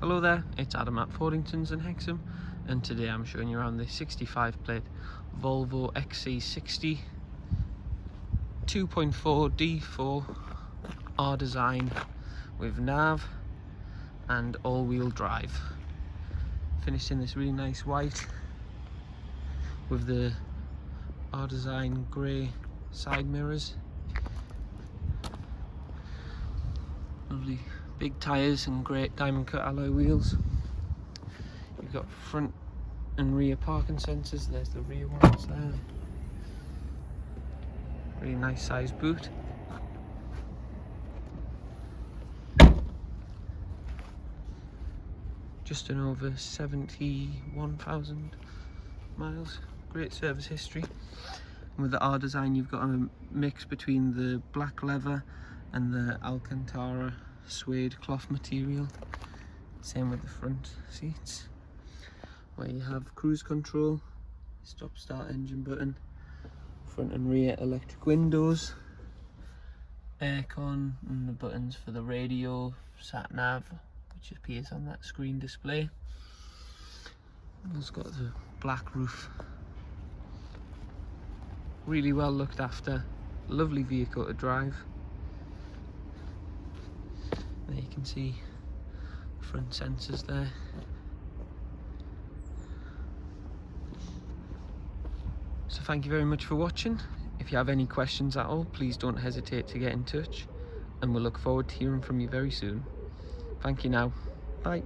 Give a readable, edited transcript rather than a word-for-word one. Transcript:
Hello there, it's Adam at Fordingtons in Hexham, and today I'm showing you around the 65 plate Volvo XC60 2.4 D4 R design with nav and all-wheel drive. Finished in this really nice white with the R design grey side mirrors. Lovely big tyres and great diamond cut alloy wheels. You've got front and rear parking sensors. There's the rear ones there. Really nice size boot. Just an over 71,000 miles. Great service history. And with the R design, you've got a mix between the black leather and the alcantara suede cloth material. Same with the front seats, where you have cruise control, stop start engine button, front and rear electric windows, aircon, and the buttons for the radio, sat nav, which appears on that screen display. It's got the black roof. Really well looked after, lovely vehicle to drive. There you can see front sensors there. So thank you very much for watching. If you have any questions at all, please don't hesitate to get in touch, and we'll look forward to hearing from you very soon. Thank you now. Bye.